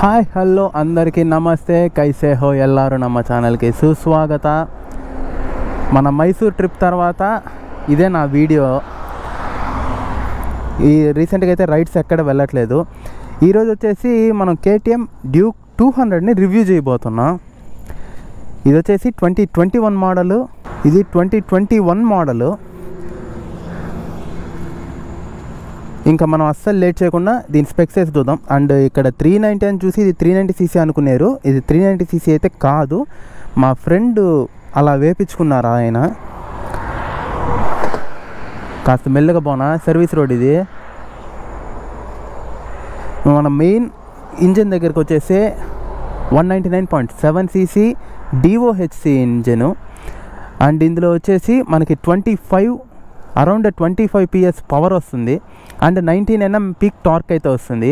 Hi hello అందరికీ నమస్తే కైసే హో ఎల్లారు ನಮ್ಮ ఛానల్కి సుస్వాగత. మన మైసూర్ ట్రిప్ తర్వాత ఇదే నా వీడియో. ఈ రీసెంట్గా అయితే రైడ్స్ ఎక్కడ వెళ్ళట్లేదు. ఈరోజు వచ్చేసి మనం కేటీఎం డ్యూక్ 200ని రివ్యూ చేయబోతున్నాం. ఇది వచ్చేసి 2021 మోడలు, ఇది 2021 మోడలు. ఇంకా మనం అస్సలు లేట్ చేయకుండా దీని స్పెక్స్ వేసి చూద్దాం. అండ్ ఇక్కడ 390 అని చూసి ఇది 390cc అనుకున్నారు. ఇది 390cc అయితే కాదు, మా ఫ్రెండ్ అలా వేపించుకున్నారు. ఆయన కాస్త మెల్లగా పోనా, సర్వీస్ రోడ్ ఇది. మన మెయిన్ ఇంజన్ దగ్గరికి వచ్చేసి 199.7cc DOHC ఇంజను. అండ్ ఇందులో వచ్చేసి మనకి అరౌండ్ 25 PS పవర్ వస్తుంది. అండ్ 19 Nm పీక్ టార్క్ అయితే వస్తుంది.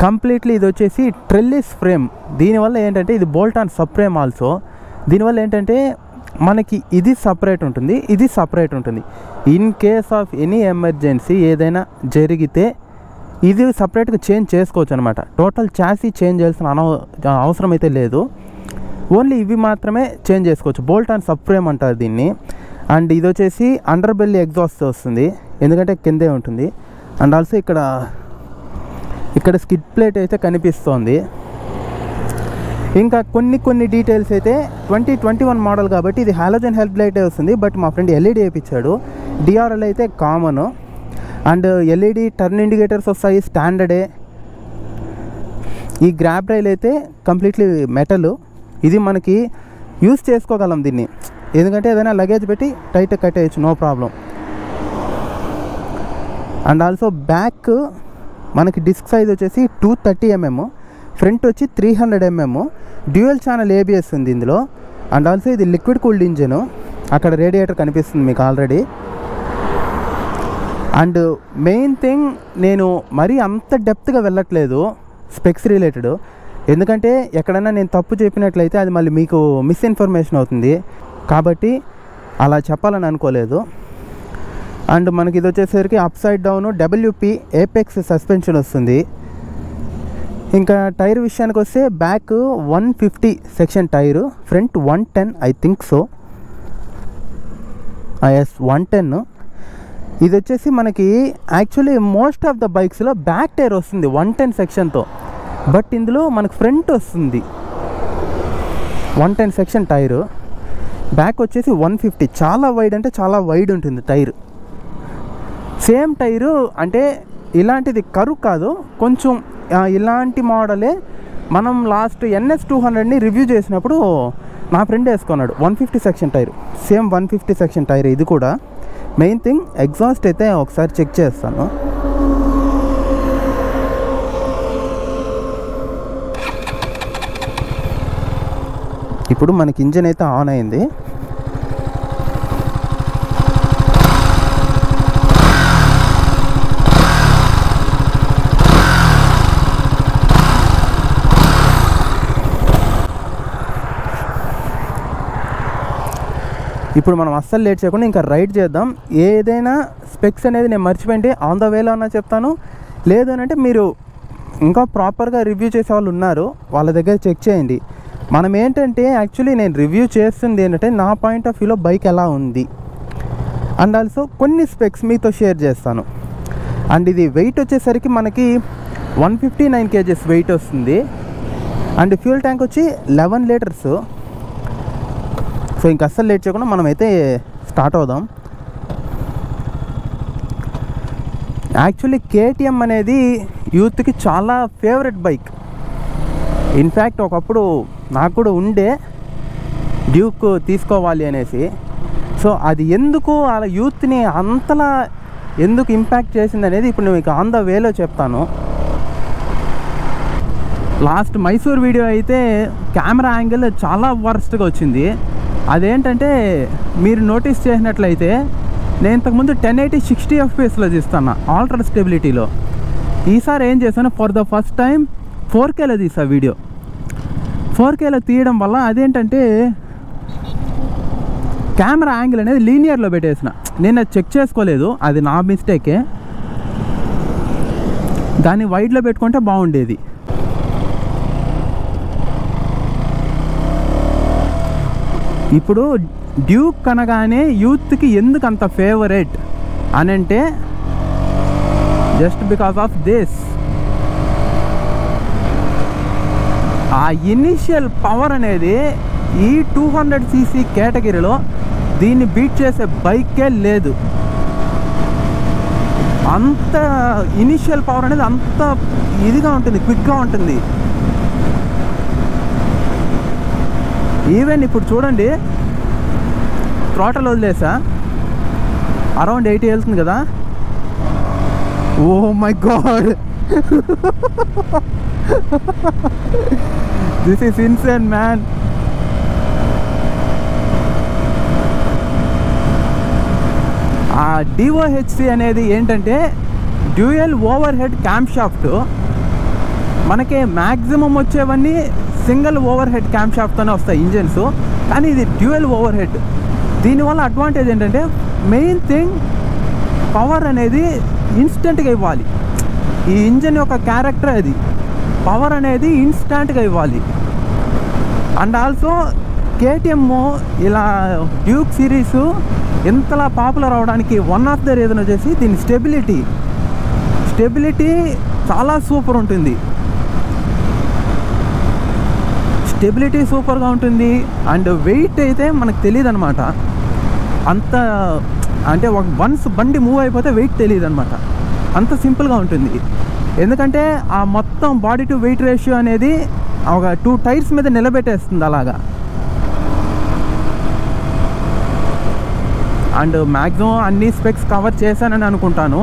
కంప్లీట్లీ ఇది వచ్చేసి ట్రెల్లిస్ ఫ్రేమ్. దీనివల్ల ఏంటంటే ఇది bolt on sub frame also. దీనివల్ల ఏంటంటే మనకి ఇది సపరేట్ ఉంటుంది, ఇది సపరేట్ ఉంటుంది. In case of any emergency ఏదైనా జరిగితే ఇది సపరేట్గా చేంజ్ చేసుకోవచ్చు అనమాట. టోటల్ చాసీ చేంజ్ చేయాల్సిన అవసరం అయితే లేదు. ఓన్లీ ఇవి మాత్రమే చేంజ్ చేసుకోవచ్చు. బోల్ట్ ఆన్ సబ్ ఫ్రేమ్ అంటారు దీన్ని. అండ్ ఇది వచ్చేసి అండర్ బెల్లీ ఎగ్జాస్ట్ వస్తుంది, ఎందుకంటే కిందే ఉంటుంది. అండ్ ఆల్సో ఇక్కడ స్కిడ్ ప్లేట్ అయితే కనిపిస్తోంది. ఇంకా కొన్ని డీటెయిల్స్ అయితే 2021 మోడల్ కాబట్టి ఇది హాలోజన్ హెడ్ లైట్ వస్తుంది. బట్ మా ఫ్రెండ్ LED వేయించాడు. DRL అయితే common. And LED turn indicators వస్తాయి, స్టాండర్డే. ఈ గ్రాబ్ రైల్ అయితే కంప్లీట్లీ మెటల్. ఇది మనకి యూస్ చేసుకోగలం దీన్ని, ఎందుకంటే ఏదైనా లగేజ్ పెట్టి టైట్ కట్టేయచ్చు, no problem. And also back మనకి డిస్క్ సైజ్ వచ్చేసి 230 mm, ఫ్రంట్ వచ్చి 300 mm. డ్యూయల్ ఛానల్ ABS ఉంది ఇందులో. అండ్ ఆల్సో ఇది లిక్విడ్ కూల్డ్ ఇంజను. అక్కడ రేడియేటర్ కనిపిస్తుంది మీకు ఆల్రెడీ. అండ్ మెయిన్ థింగ్, నేను మరీ అంత డెప్త్గా వెళ్ళట్లేదు స్పెక్స్ రిలేటెడ్, ఎందుకంటే ఎక్కడైనా నేను తప్పు చెప్పినట్లయితే అది మళ్ళీ మీకు మిస్ఇన్ఫర్మేషన్ అవుతుంది. కాబట్టి అలా చెప్పాలని అనుకోలేదు. అండ్ మనకి ఇది వచ్చేసరికి upside down WP apex suspension వస్తుంది. ఇంకా టైర్ విషయానికి వస్తే back 150 section tyre, front 110 I think so, yes 110. ఇది వచ్చేసి మనకి యాక్చువల్లీ మోస్ట్ ఆఫ్ ద బైక్స్లో బ్యాక్ టైర్ వస్తుంది 110 సెక్షన్తో. బట్ ఇందులో మనకు ఫ్రంట్ వస్తుంది 110 సెక్షన్ టైరు. బ్యాక్ వచ్చేసి 150. చాలా వైడ్, అంటే చాలా వైడ్ ఉంటుంది టైర్. సేమ్ టైరు అంటే ఇలాంటిది కరువు కాదు, కొంచెం ఇలాంటి మోడలే మనం లాస్ట్ NS 200ని రివ్యూ చేసినప్పుడు నా ఫ్రెండ్ వేసుకున్నాడు 150 section tyre. Same 150 section tyre ఇది కూడా. మెయిన్ థింగ్ ఎగ్జాస్ట్ అయితే ఒకసారి చెక్ చేస్తాను. ఇప్పుడు మనకి ఇంజన్ అయితే ఆన్ అయింది. ఇప్పుడు మనం అస్సలు లేట్ చేయకుండా ఇంకా రైడ్ చేద్దాం. ఏదైనా స్పెక్స్ అనేది నేను మర్చిపోయింటే ఆన్ ద వేలో అన్నా చెప్తాను, లేదు అని అంటే మీరు ఇంకా ప్రాపర్గా రివ్యూ చేసే వాళ్ళు ఉన్నారు, వాళ్ళ దగ్గర చెక్ చేయండి. మనం ఏంటంటే యాక్చువల్లీ నేను రివ్యూ చేస్తుంది ఏంటంటే నా పాయింట్ ఆఫ్ వ్యూలో బైక్ ఎలా ఉంది. అండ్ ఆల్సో కొన్ని స్పెక్స్ మీతో షేర్ చేస్తాను. అండ్ ఇది వెయిట్ వచ్చేసరికి మనకి 159 kgs వెయిట్ వస్తుంది. అండ్ ఫ్యూల్ ట్యాంక్ వచ్చి 11 లీటర్స్. సో ఇంక అస్సలు లేట్ చేయకుండా మనమైతే స్టార్ట్ అవుదాం. యాక్చువల్లీ KTM అనేది యూత్కి చాలా ఫేవరెట్ బైక్. ఇన్ఫ్యాక్ట్ ఒకప్పుడు నాకు కూడా ఉండే డ్యూక్ తీసుకోవాలి అనేసి. సో అది ఎందుకు అలా యూత్ని అంతలా ఎందుకు ఇంపాక్ట్ చేసింది అనేది ఇప్పుడు నేను మీకు ఆన్ ద వేలో చెప్తాను. లాస్ట్ మైసూర్ వీడియో అయితే కెమెరా యాంగిల్ చాలా వర్స్ట్గా వచ్చింది. అదేంటంటే మీరు నోటీస్ చేసినట్లయితే నేను ఇంతకుముందు 1080 60 FPS తీస్తాను ఆల్ట్రా స్టెబిలిటీలో. ఈసారి ఏం చేశాను, ఫర్ ద ఫస్ట్ టైం 4Kలో తీసా వీడియో. 4Kలో తీయడం వల్ల అదేంటంటే కెమెరా యాంగిల్ అనేది లీనియర్లో పెట్టేసిన. నేను అది చెక్ చేసుకోలేదు, అది నా మిస్టేకే. దాన్ని వైడ్లో పెట్టుకుంటే బాగుండేది. ఇప్పుడు డ్యూక్ అనగానే యూత్కి ఎందుకు అంత ఫేవరెట్ అని అంటే జస్ట్ బికాస్ ఆఫ్ దిస్. ఆ ఇనిషియల్ పవర్ అనేది ఈ 200cc కేటగిరీలో దీన్ని బీట్ చేసే బైకే లేదు. అంత ఇనిషియల్ పవర్ అనేది అంత ఇదిగా ఉంటుంది, క్విక్గా ఉంటుంది. ఈవెన్ ఇప్పుడు చూడండి, థ్రాటల్ వదిలేసా అరౌండ్ 80 వెళ్తుంది కదా. Oh my god, this is insane man. ఆ DOHC అనేది ఏంటంటే dual over head cam shaft. మనకి మ్యాక్సిమం వచ్చేవన్నీ సింగిల్ ఓవర్ హెడ్ క్యామ్ షాఫ్ట్తోనే వస్తాయి ఇంజన్స్, కానీ ఇది డ్యూయల్ ఓవర్ హెడ్. దీనివల్ల అడ్వాంటేజ్ ఏంటంటే మెయిన్ థింగ్ పవర్ అనేది ఇన్స్టెంట్గా ఇవ్వాలి. ఈ ఇంజన్ యొక్క క్యారెక్టర్ అది, పవర్ అనేది ఇన్స్టెంట్గా ఇవ్వాలి. అండ్ ఆల్సో KTM ఇలా డ్యూక్ సిరీస్ ఎంతలా పాపులర్ అవడానికి వన్ ఆఫ్ ద రీజన్ వచ్చేసి దీని స్టెబిలిటీ చాలా సూపర్ ఉంటుంది. స్టెబిలిటీ సూపర్గా ఉంటుంది. అండ్ వెయిట్ అయితే మనకు తెలియదు అనమాట. అంత అంటే వన్స్ బండి మూవ్ అయిపోతే వెయిట్ తెలియదు అనమాట, అంత సింపుల్గా ఉంటుంది. ఎందుకంటే ఆ మొత్తం బాడీ టు వెయిట్ రేషియో అనేది ఒక 2 టైర్స్ మీద నిలబెట్టేస్తుంది అలాగా. అండ్ మ్యాక్సిమం అన్ని స్పెక్స్ కవర్ చేశానని అనుకుంటాను.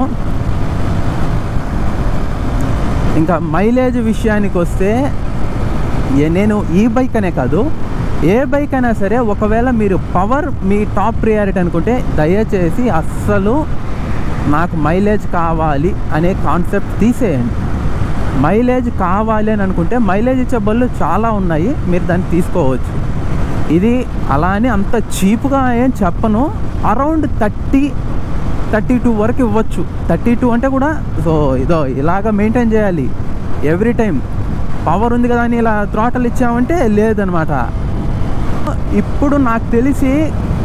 ఇంకా మైలేజ్ విషయానికి వస్తే నేను ఈ బైక్ అనే కాదు, ఏ బైక్ అయినా సరే ఒకవేళ మీరు పవర్ మీ టాప్ ప్రియారిటీ అనుకుంటే దయచేసి అస్సలు నాకు మైలేజ్ కావాలి అనే కాన్సెప్ట్ తీసేయండి. మైలేజ్ కావాలి అని అనుకుంటే మైలేజ్ ఇచ్చే బళ్ళు చాలా ఉన్నాయి, మీరు దాన్ని తీసుకోవచ్చు. ఇది అలా అని అంత చీప్గా ఏం చెప్పను, అరౌండ్ 30-32 వరకు ఇవ్వచ్చు. 32 అంటే కూడా సో ఇదో ఇలాగ మెయింటైన్ చేయాలి ఎవ్రీ టైం. పవర్ ఉంది కదా అని ఇలా థ్రాటల్ ఇచ్చామంటే లేదనమాట. ఇప్పుడు నాకు తెలిసి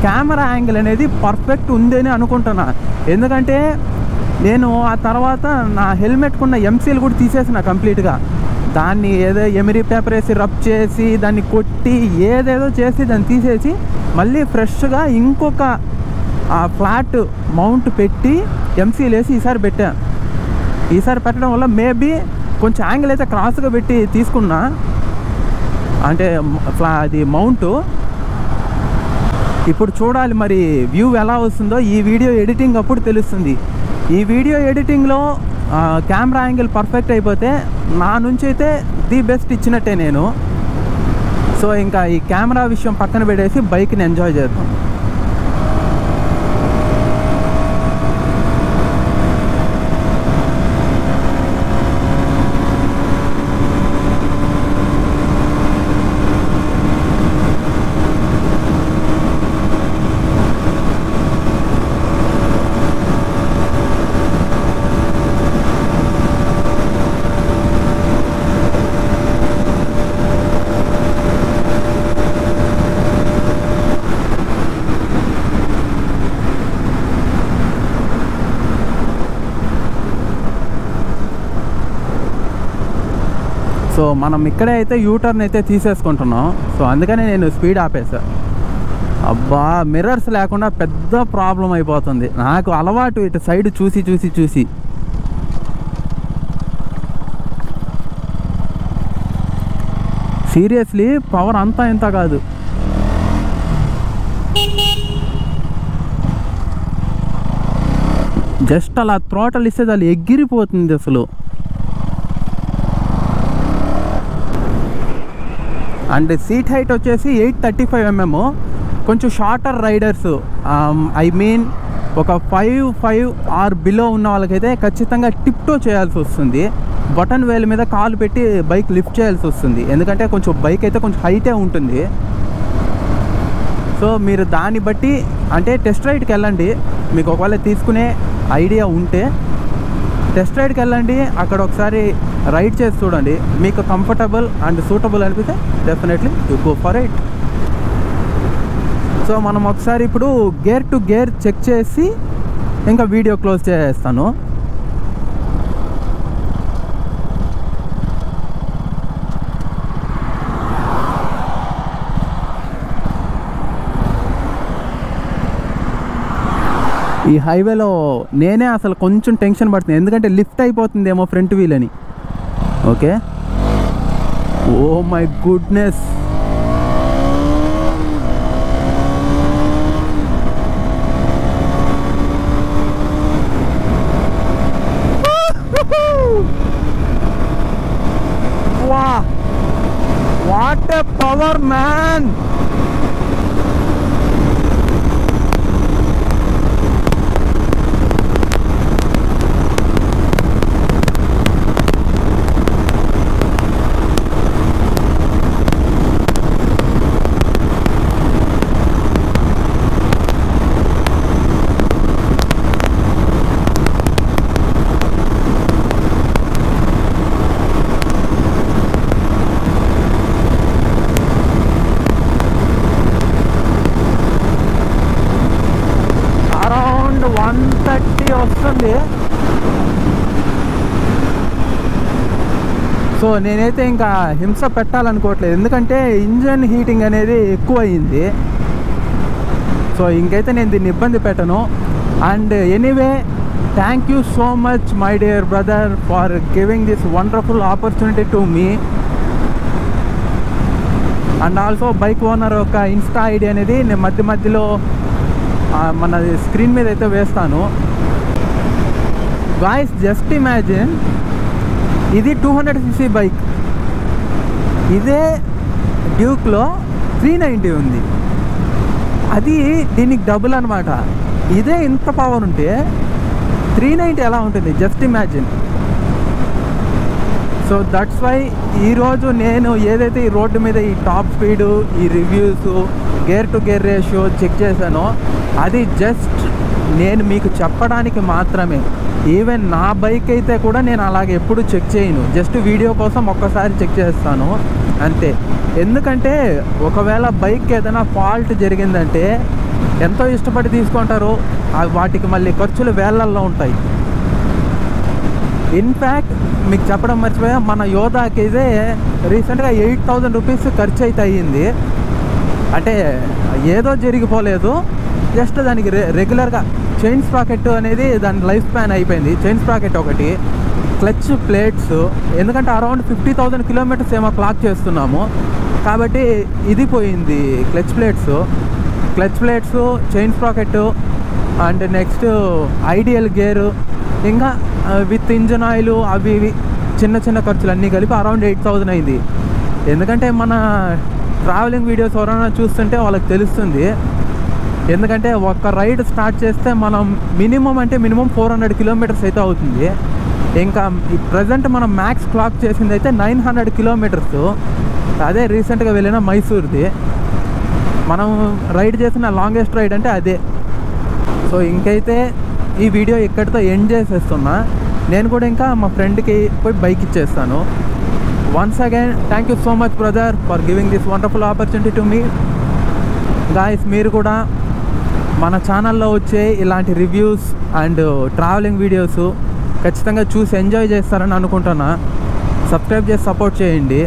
కెమెరా యాంగిల్ అనేది పర్ఫెక్ట్ ఉంది అని అనుకుంటున్నా. ఎందుకంటే నేను ఆ తర్వాత నా హెల్మెట్కున్న ఎంసీలు కూడా తీసేసిన కంప్లీట్గా. దాన్ని ఏదో ఎమిరీ పేపర్ వేసి రబ్ చేసి దాన్ని కొట్టి ఏదేదో చేసి దాన్ని తీసేసి మళ్ళీ ఫ్రెష్గా ఇంకొక ఫ్లాట్ మౌంట్ పెట్టి ఎంసీలు వేసి ఈసారి పెట్టాను. ఈసారి పెట్టడం వల్ల మేబీ కొంచెం యాంగిల్ అయితే క్రాస్గా పెట్టి తీసుకున్నా, అంటే అది మౌంటు. ఇప్పుడు చూడాలి మరి వ్యూ ఎలా వస్తుందో ఈ వీడియో ఎడిటింగ్ అప్పుడు తెలుస్తుంది. ఈ వీడియో ఎడిటింగ్లో కెమెరా యాంగిల్ పర్ఫెక్ట్ అయిపోతే నా నుంచి అయితే ది బెస్ట్ ఇచ్చినట్టే నేను. సో ఇంకా ఈ కెమెరా విషయం పక్కన పెట్టేసి బైక్ని ఎంజాయ్ చేద్దాం. సో మనం ఇక్కడే అయితే యూటర్న్ అయితే తీసేసుకుంటున్నాం. సో అందుకనే నేను స్పీడ్ ఆపేసా. అబ్బా మిర్రర్స్ లేకుండా పెద్ద ప్రాబ్లం అయిపోతుంది నాకు. అలవాటు ఇటు సైడ్ చూసి చూసి చూసి. సీరియస్లీ పవర్ అంతా ఇంత కాదు. జస్ట్ అలా థ్రాటల్ ఇస్తే అది ఎగిరిపోతుంది అసలు. అండ్ సీట్ హైట్ వచ్చేసి 835 mm. కొంచెం షార్టర్ రైడర్స్, ఐ మీన్ ఒక 5'5" ఆర్ బిలో ఉన్న వాళ్ళకైతే ఖచ్చితంగా టిప్టో చేయాల్సి వస్తుంది. బటన్ వేల్ మీద కాలు పెట్టి బైక్ లిఫ్ట్ చేయాల్సి వస్తుంది, ఎందుకంటే కొంచెం బైక్ అయితే కొంచెం హైటే ఉంటుంది. సో మీరు దాన్ని బట్టి అంటే టెస్ట్ రైడ్కి వెళ్ళండి. మీకు ఒకవేళ తీసుకునే ఐడియా ఉంటే టెస్ట్ రైడ్కి వెళ్ళండి, అక్కడ ఒకసారి రైడ్ చేసి చూడండి. మీకు కంఫర్టబుల్ అండ్ సూటబుల్ అనిపిస్తే definitely you go for it. So మనం ఒకసారి ఇప్పుడు గేర్ టు గేర్ చెక్ చేసి ఇంకా వీడియో క్లోజ్ చేస్తాను. ఈ హైవేలో నేనే అసలు కొంచెం టెన్షన్ పడుతుంది, ఎందుకంటే లిఫ్ట్ అయిపోతుందేమో ఫ్రంట్ వీల్ అని. ఓకే, ఓ మై గుడ్నెస్, వా వాట్ ఎ పవర్ మ్యాన్. వస్తుంది. సో నేనైతే ఇంకా హింస పెట్టాలనుకోవట్లేదు, ఎందుకంటే ఇంజన్ హీటింగ్ అనేది ఎక్కువ అయింది. సో ఇంకైతే నేను దీన్ని ఇబ్బంది పెట్టను. And anyway, thank you so much my dear brother for giving this wonderful opportunity to me. And also bike owner యొక్క ఇన్స్టా ఐడి అనేది నేను మధ్యలో మన స్క్రీన్ మీద అయితే వేస్తాను. గాయ్స్, జస్ట్ ఇమాజిన్, ఇది 200cc బైక్, ఇదే డ్యూక్లో 390 ఉంది. అది దీనికి డబుల్ అనమాట. ఇదే ఇంత పవర్ ఉంటే 390 ఎలా ఉంటుంది, just imagine. So that's why ఈరోజు నేను ఏదైతే ఈ రోడ్డు మీద ఈ టాప్ స్పీడు, ఈ reviews, gear to gear ratio check చేశానో అది జస్ట్ నేను మీకు చెప్పడానికి మాత్రమే. ఈవెన్ నా బైక్ అయితే కూడా నేను అలాగే ఎప్పుడు చెక్ చేయను, జస్ట్ వీడియో కోసం ఒక్కసారి చెక్ చేస్తాను అంతే. ఎందుకంటే ఒకవేళ బైక్ ఏదైనా ఫాల్ట్ జరిగిందంటే ఎంతో ఇష్టపడి తీసుకుంటారు, వాటికి మళ్ళీ ఖర్చులు వేలల్లో ఉంటాయి. ఇన్ఫ్యాక్ట్ మీకు చెప్పడం మర్చిపోయా, మన యోధాకి అయితే రీసెంట్గా 8,000 రూపీస్ ఖర్చు అయితే అయ్యింది. అంటే ఏదో జరిగిపోలేదు, జస్ట్ దానికి రెగ్యులర్గా చైన్ స్ప్రాకెట్ అనేది దాని లైఫ్ స్పాన్ అయిపోయింది. చైన్ స్ప్రాకెట్ ఒకటి, క్లచ్ ప్లేట్స్, ఎందుకంటే అరౌండ్ 50,000 కిలోమీటర్స్ ఏమో క్లాక్ చేస్తున్నాము కాబట్టి ఇది పోయింది. Clutch plates, chain sprocket, and next ideal gear, ఇంకా విత్ ఇంజన్ ఆయిల్, అవి ఇవి చిన్న చిన్న ఖర్చులు అన్నీ కలిపి అరౌండ్ 8,000 అయింది. ఎందుకంటే మన ట్రావెలింగ్ వీడియోస్ ఎవరైనా చూస్తుంటే వాళ్ళకి తెలుస్తుంది. ఎందుకంటే ఒక రైడ్ స్టార్ట్ చేస్తే మనం మినిమం 400 కిలోమీటర్స్ అయితే అవుతుంది. ఇంకా ప్రజెంట్ మనం మ్యాక్స్ క్లాక్ చేసింది అయితే 900 కిలోమీటర్స్. అదే రీసెంట్గా వెళ్ళిన మైసూర్ది మనం రైడ్ చేసిన లాంగెస్ట్ రైడ్ అంటే అదే. సో ఇంకైతే ఈ వీడియో ఇక్కడితో ఎండ్ చేసేస్తున్నా. నేను కూడా ఇంకా మా ఫ్రెండ్కి పోయి బైక్ ఇచ్చేస్తాను. Once again thank you so much brother for giving this wonderful opportunity to me. Guys, మీరు కూడా మన ఛానల్లో వచ్చే ఇలాంటి రివ్యూస్ అండ్ ట్రావెలింగ్ వీడియోస్ ఖచ్చితంగా చూసి ఎంజాయ్ చేస్తారని అనుకుంటున్నా. సబ్స్క్రైబ్ చేసి సపోర్ట్ చేయండి.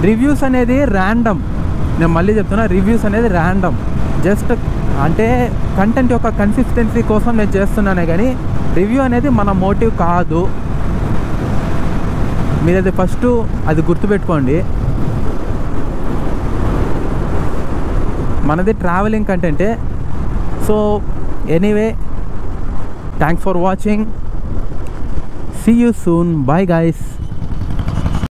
రివ్యూస్ అనేది ర్యాండమ్, నేను మళ్ళీ చెప్తున్నా, రివ్యూస్ అనేది ర్యాండమ్. జస్ట్ అంటే కంటెంట్ యొక్క కన్సిస్టెన్సీ కోసం నేను చేస్తున్నానే కానీ రివ్యూ అనేది మన మోటివ్ కాదు. మీరు అది ఫస్ట్ అది గుర్తుపెట్టుకోండి. మనది ట్రావెలింగ్ కంటెంటే. So anyway, thanks for watching. See you soon. Bye guys.